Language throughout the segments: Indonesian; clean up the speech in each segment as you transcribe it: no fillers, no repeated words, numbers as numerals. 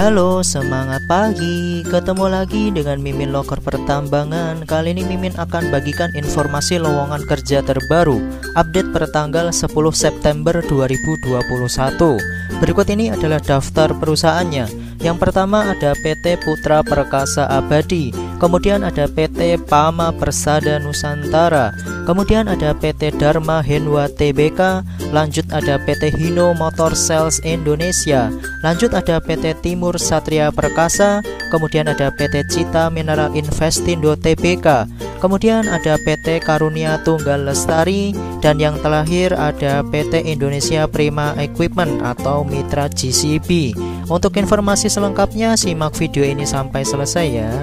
Halo, semangat pagi. Ketemu lagi dengan Mimin Loker Pertambangan. Kali ini Mimin akan bagikan informasi lowongan kerja terbaru, update per tanggal 10 September 2021. Berikut ini adalah daftar perusahaannya. Yang pertama ada PT Putra Perkasa Abadi, kemudian ada PT Pama Persada Nusantara, kemudian ada PT Dharma Henwa Tbk, lanjut ada PT Hino Motor Sales Indonesia, lanjut ada PT Timur Satria Perkasa, kemudian ada PT Cita Mineral Investindo Tbk, kemudian ada PT Karunia Tunggal Lestari, dan yang terakhir ada PT Indonesia Prima Equipment atau Mitra GCB. Untuk informasi selengkapnya simak video ini sampai selesai ya.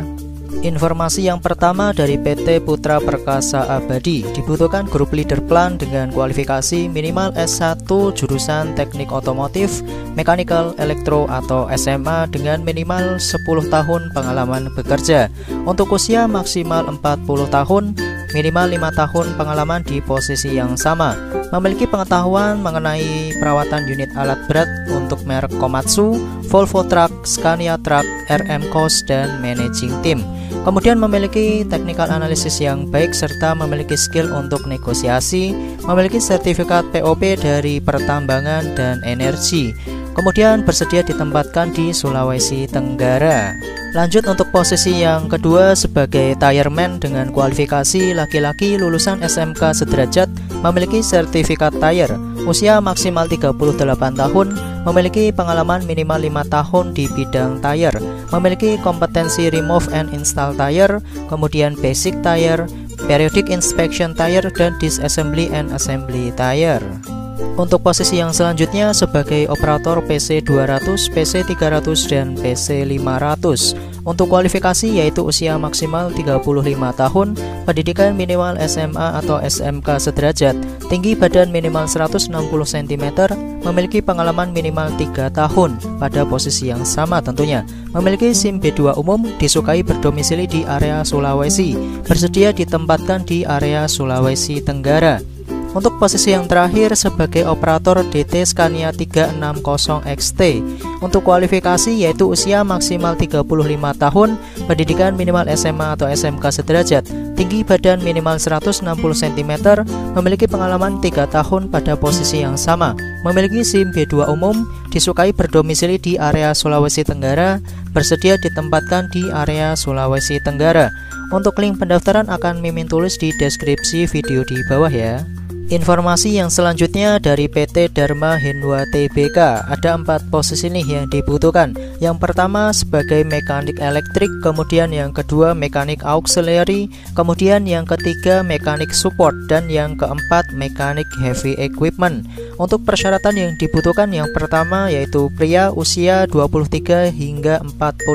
Informasi yang pertama dari PT Putra Perkasa Abadi, dibutuhkan grup leader plan dengan kualifikasi minimal S1 jurusan teknik otomotif, mechanical, elektro atau SMA dengan minimal 10 tahun pengalaman bekerja. Untuk usia maksimal 40 tahun, minimal 5 tahun pengalaman di posisi yang sama. Memiliki pengetahuan mengenai perawatan unit alat berat untuk merek Komatsu, Volvo Truck, Scania Truck, RM Coast, dan Managing Team. Kemudian memiliki technical analysis yang baik serta memiliki skill untuk negosiasi, memiliki sertifikat POP dari pertambangan dan energi. Kemudian bersedia ditempatkan di Sulawesi Tenggara. Lanjut untuk posisi yang kedua sebagai tireman dengan kualifikasi laki-laki lulusan SMK sederajat, memiliki sertifikat tire, usia maksimal 38 tahun, memiliki pengalaman minimal 5 tahun di bidang tire, memiliki kompetensi remove and install tire, kemudian basic tire, periodic inspection tire, dan disassembly and assembly tire. Untuk posisi yang selanjutnya sebagai operator PC200, PC300, dan PC500. Untuk kualifikasi yaitu usia maksimal 35 tahun, pendidikan minimal SMA atau SMK sederajat, tinggi badan minimal 160 cm, memiliki pengalaman minimal 3 tahun pada posisi yang sama tentunya, memiliki SIM B2 umum, disukai berdomisili di area Sulawesi, bersedia ditempatkan di area Sulawesi Tenggara. Untuk posisi yang terakhir sebagai operator DT Scania 360XT. Untuk kualifikasi yaitu usia maksimal 35 tahun, pendidikan minimal SMA atau SMK sederajat, tinggi badan minimal 160 cm, memiliki pengalaman 3 tahun pada posisi yang sama, memiliki SIM B2 umum, disukai berdomisili di area Sulawesi Tenggara, bersedia ditempatkan di area Sulawesi Tenggara. Untuk link pendaftaran akan Mimin tulis di deskripsi video di bawah ya. Informasi yang selanjutnya dari PT Dharma Henwa Tbk, ada 4 posisi nih yang dibutuhkan. Yang pertama sebagai mekanik elektrik, kemudian yang kedua mekanik auxiliary, kemudian yang ketiga mekanik support, dan yang keempat mekanik heavy equipment. Untuk persyaratan yang dibutuhkan yang pertama yaitu pria usia 23 hingga 45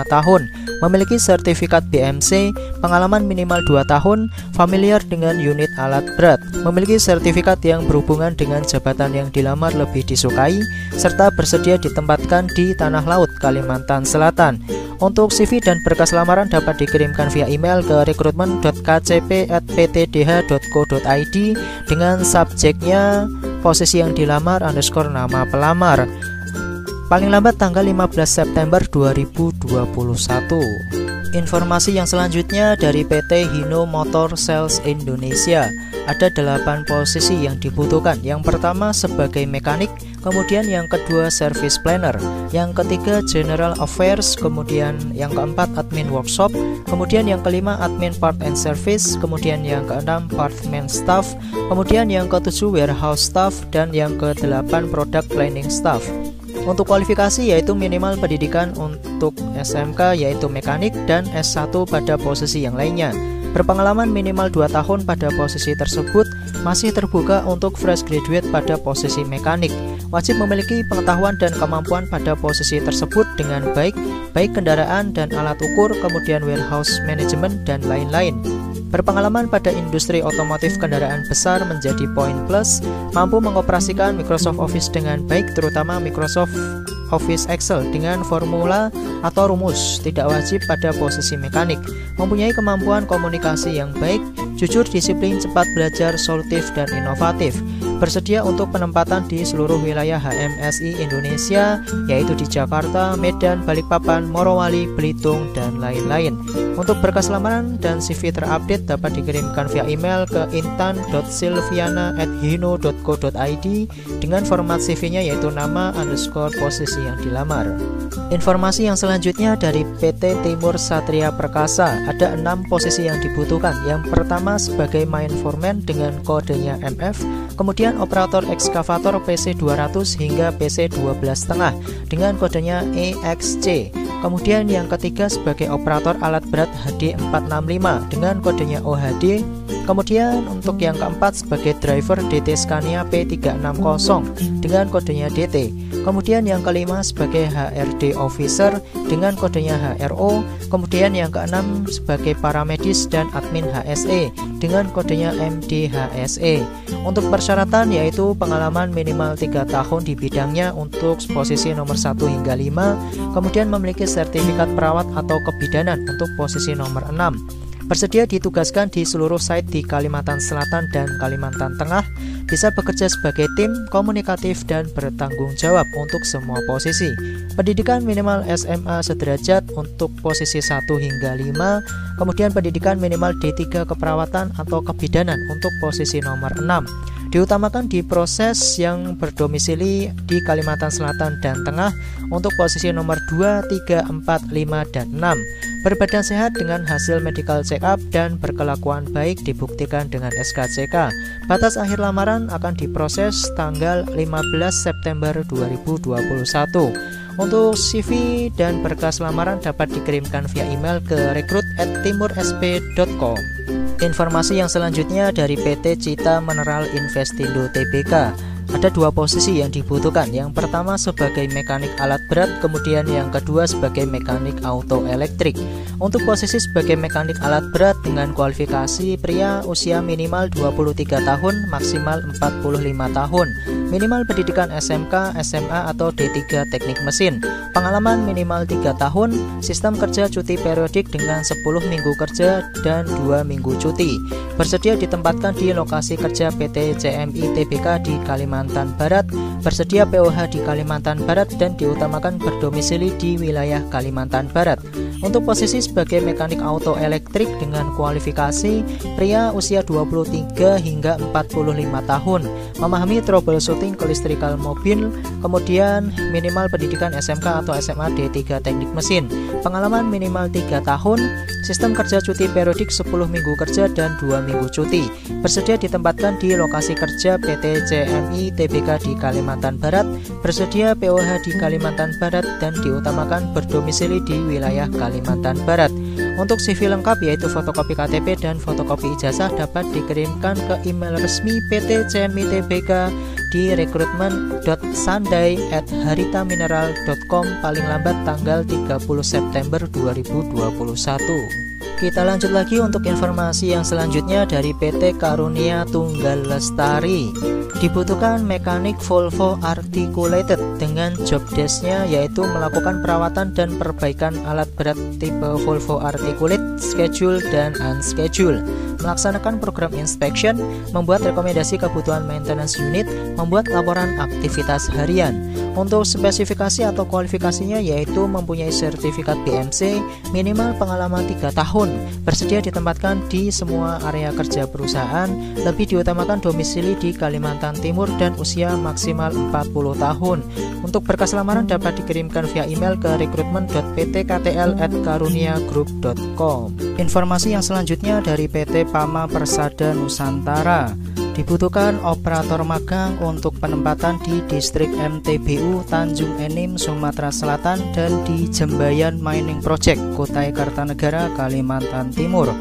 tahun, memiliki sertifikat BMC, pengalaman minimal 2 tahun, familiar dengan unit alat berat, memiliki sertifikat yang berhubungan dengan jabatan yang dilamar lebih disukai, serta bersedia ditempatkan di Tanah Laut, Kalimantan Selatan. Untuk CV dan berkas lamaran dapat dikirimkan via email ke recruitment.kcp@ptdh.co.id dengan subjeknya posisi yang dilamar _ nama pelamar. Paling lambat tanggal 15 September 2021. Informasi yang selanjutnya dari PT Hino Motor Sales Indonesia. Ada 8 posisi yang dibutuhkan. Yang pertama sebagai mekanik, kemudian yang kedua service planner, yang ketiga general affairs, kemudian yang keempat admin workshop, kemudian yang kelima admin part and service, kemudian yang keenam partman staff, kemudian yang ketujuh warehouse staff, dan yang ke-8 product planning staff. Untuk kualifikasi yaitu minimal pendidikan untuk SMK yaitu mekanik dan S1 pada posisi yang lainnya. Berpengalaman minimal 2 tahun pada posisi tersebut, masih terbuka untuk fresh graduate pada posisi mekanik. Wajib memiliki pengetahuan dan kemampuan pada posisi tersebut dengan baik kendaraan dan alat ukur, kemudian warehouse management, dan lain-lain. Berpengalaman pada industri otomotif kendaraan besar menjadi poin plus, mampu mengoperasikan Microsoft Office dengan baik terutama Microsoft Office Excel dengan formula atau rumus, tidak wajib pada posisi mekanik, mempunyai kemampuan komunikasi yang baik, jujur, disiplin, cepat belajar, solutif, dan inovatif, bersedia untuk penempatan di seluruh wilayah HMSI Indonesia, yaitu di Jakarta, Medan, Balikpapan, Morowali, Belitung, dan lain-lain. Untuk berkas lamaran dan CV terupdate dapat dikirimkan via email ke intan.silviana@hino.co.id dengan format CV-nya yaitu nama _ posisi yang dilamar. Informasi yang selanjutnya dari PT Timur Satria Perkasa, ada 6 posisi yang dibutuhkan. Yang pertama sebagai main foreman dengan kodenya MF, kemudian operator ekskavator PC200 hingga PC12,5 dengan kodenya EXC. Kemudian yang ketiga sebagai operator alat berat HD465 dengan kodenya OHD. Kemudian untuk yang keempat sebagai driver DT Scania P360 dengan kodenya DT. Kemudian yang kelima sebagai HRD Officer dengan kodenya HRO. Kemudian yang keenam sebagai paramedis dan admin HSE dengan kodenya MDHSE. Untuk persyaratan yaitu pengalaman minimal 3 tahun di bidangnya untuk posisi nomor 1 hingga 5. Kemudian memiliki sertifikat perawat atau kebidanan untuk posisi nomor 6. Bersedia ditugaskan di seluruh site di Kalimantan Selatan dan Kalimantan Tengah, bisa bekerja sebagai tim, komunikatif, dan bertanggung jawab untuk semua posisi. Pendidikan minimal SMA sederajat untuk posisi 1 hingga 5, kemudian pendidikan minimal D3 keperawatan atau kebidanan untuk posisi nomor 6. Diutamakan di proses yang berdomisili di Kalimantan Selatan dan Tengah untuk posisi nomor 2, 3, 4, 5, dan 6. Berbadan sehat dengan hasil medical check up dan berkelakuan baik dibuktikan dengan SKCK. Batas akhir lamaran akan diproses tanggal 15 September 2021. Untuk CV dan berkas lamaran dapat dikirimkan via email ke rekrut@timursp.com. Informasi yang selanjutnya dari PT Cita Mineral Investindo Tbk. Ada 2 posisi yang dibutuhkan. Yang pertama sebagai mekanik alat berat, kemudian yang kedua sebagai mekanik auto elektrik. Untuk posisi sebagai mekanik alat berat dengan kualifikasi pria, usia minimal 23 tahun, maksimal 45 tahun. Minimal pendidikan SMK, SMA atau D3 teknik mesin. Pengalaman minimal 3 tahun, sistem kerja cuti periodik dengan 10 minggu kerja dan 2 minggu cuti. Bersedia ditempatkan di lokasi kerja PT CMI Tbk di Kalimantan Barat, bersedia POH di Kalimantan Barat dan diutamakan berdomisili di wilayah Kalimantan Barat. Untuk posisi sebagai mekanik auto elektrik dengan kualifikasi pria usia 23 hingga 45 tahun, memahami troubleshooting kelistrikan mobil, kemudian minimal pendidikan SMK atau SMA D3 teknik mesin. Pengalaman minimal 3 tahun, sistem kerja cuti periodik 10 minggu kerja dan 2 minggu cuti. Bersedia ditempatkan di lokasi kerja PT CMI Tbk di Kalimantan Barat, bersedia POH di Kalimantan Barat dan diutamakan berdomisili di wilayah Kalimantan Barat. Untuk CV lengkap yaitu fotokopi KTP dan fotokopi ijazah dapat dikirimkan ke email resmi PT CMI Tbk di rekrutmen.sandai@haritamineral.com paling lambat tanggal 30 September 2021. Kita lanjut lagi untuk informasi yang selanjutnya dari PT Karunia Tunggal Lestari. Dibutuhkan mekanik Volvo Articulated dengan job desk-nya yaitu melakukan perawatan dan perbaikan alat berat tipe Volvo Articulate, schedule dan unschedule, melaksanakan program inspection, membuat rekomendasi kebutuhan maintenance unit, membuat laporan aktivitas harian. Untuk spesifikasi atau kualifikasinya yaitu mempunyai sertifikat BMC, minimal pengalaman 3 tahun, bersedia ditempatkan di semua area kerja perusahaan, lebih diutamakan domisili di Kalimantan Timur dan usia maksimal 40 tahun. Untuk berkas lamaran dapat dikirimkan via email ke rekrutmen.ptktl@karuniagroup.com. Informasi yang selanjutnya dari PT Pama Persada Nusantara. Dibutuhkan operator magang untuk penempatan di distrik MTBU Tanjung Enim, Sumatera Selatan dan di Jembayan Mining Project, Kutai Kartanegara, Kalimantan Timur.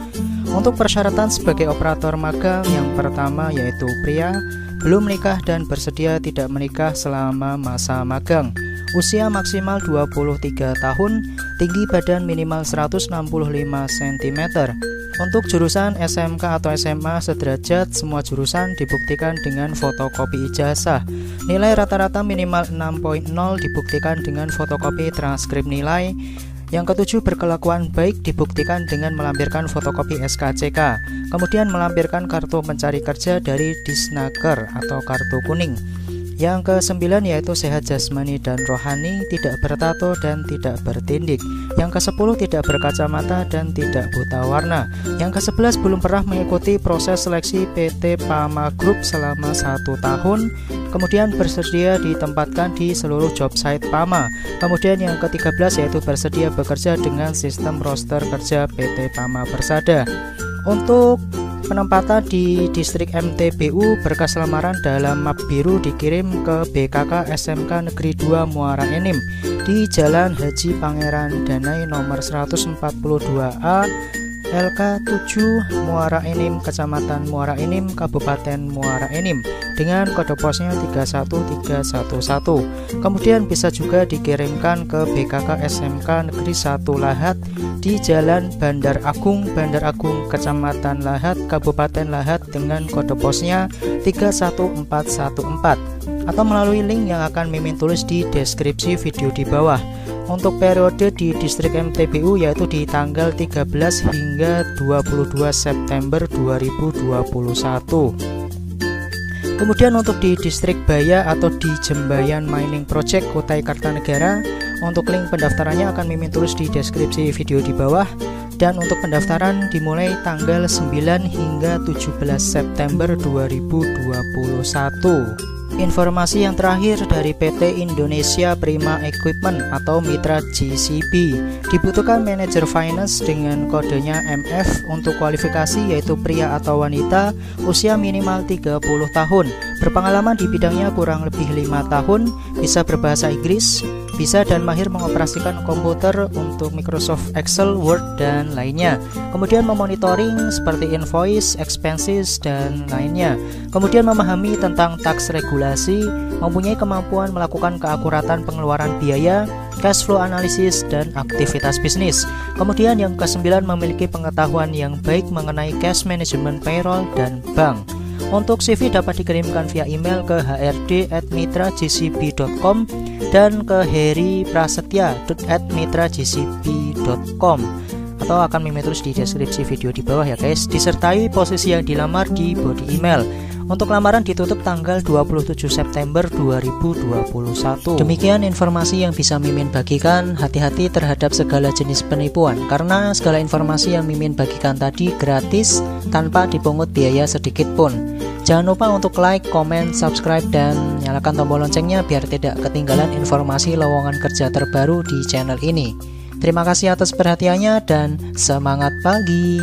Untuk persyaratan sebagai operator magang yang pertama yaitu pria, belum menikah dan bersedia tidak menikah selama masa magang. Usia maksimal 23 tahun, tinggi badan minimal 165 cm. Untuk jurusan SMK atau SMA sederajat, semua jurusan dibuktikan dengan fotokopi ijazah. Nilai rata-rata minimal 6.0 dibuktikan dengan fotokopi transkrip nilai. Yang ketujuh, berkelakuan baik dibuktikan dengan melampirkan fotokopi SKCK, kemudian melampirkan kartu pencari kerja dari Disnaker atau kartu kuning. Yang kesembilan yaitu sehat jasmani dan rohani, tidak bertato dan tidak bertindik. Yang kesepuluh, tidak berkacamata dan tidak buta warna. Yang kesebelas, belum pernah mengikuti proses seleksi PT Pama Group selama 1 tahun. Kemudian bersedia ditempatkan di seluruh job site Pama. Kemudian yang ke-13 yaitu bersedia bekerja dengan sistem roster kerja PT Pama Persada. Untuk penempatan di distrik MTBU, berkas lamaran dalam map biru dikirim ke BKK SMK Negeri 2 Muara Enim di Jalan Haji Pangeran Danai nomor 142A LK 7 Muara Enim, Kecamatan Muara Enim, Kabupaten Muara Enim dengan kode posnya 31311. Kemudian bisa juga dikirimkan ke BKK SMK Negeri 1 Lahat di Jalan Bandar Agung, Kecamatan Lahat, Kabupaten Lahat dengan kode posnya 31414, atau melalui link yang akan Mimin tulis di deskripsi video di bawah. Untuk periode di distrik MTBU yaitu di tanggal 13 hingga 22 September 2021. Kemudian untuk di distrik Baya atau di Jembayan Mining Project Kutai Kartanegara, untuk link pendaftarannya akan Mimin tulis di deskripsi video di bawah. Dan untuk pendaftaran dimulai tanggal 9 hingga 17 September 2021. Informasi yang terakhir dari PT Indonesia Prima Equipment atau mitra GCP, dibutuhkan manajer finance dengan kodenya MF. Untuk kualifikasi yaitu pria atau wanita, usia minimal 30 tahun, berpengalaman di bidangnya kurang lebih 5 tahun, bisa berbahasa Inggris, bisa dan mahir mengoperasikan komputer untuk Microsoft Excel, Word, dan lainnya. Kemudian memonitoring seperti invoice, expenses, dan lainnya. Kemudian memahami tentang tax regulasi, mempunyai kemampuan melakukan keakuratan pengeluaran biaya, cash flow analysis, dan aktivitas bisnis. Kemudian yang ke-9, memiliki pengetahuan yang baik mengenai cash management, payroll, dan bank. Untuk CV dapat dikirimkan via email ke hrd@mitragcp.com dan ke heriprasetya@mitragcp.com, atau akan Mimin tulis di deskripsi video di bawah ya guys, disertai posisi yang dilamar di body email. Untuk lamaran ditutup tanggal 27 September 2021. Demikian informasi yang bisa Mimin bagikan. Hati-hati terhadap segala jenis penipuan, karena segala informasi yang Mimin bagikan tadi gratis tanpa dipungut biaya sedikit pun. Jangan lupa untuk like, comment, subscribe, dan nyalakan tombol loncengnya biar tidak ketinggalan informasi lowongan kerja terbaru di channel ini. Terima kasih atas perhatiannya dan semangat pagi.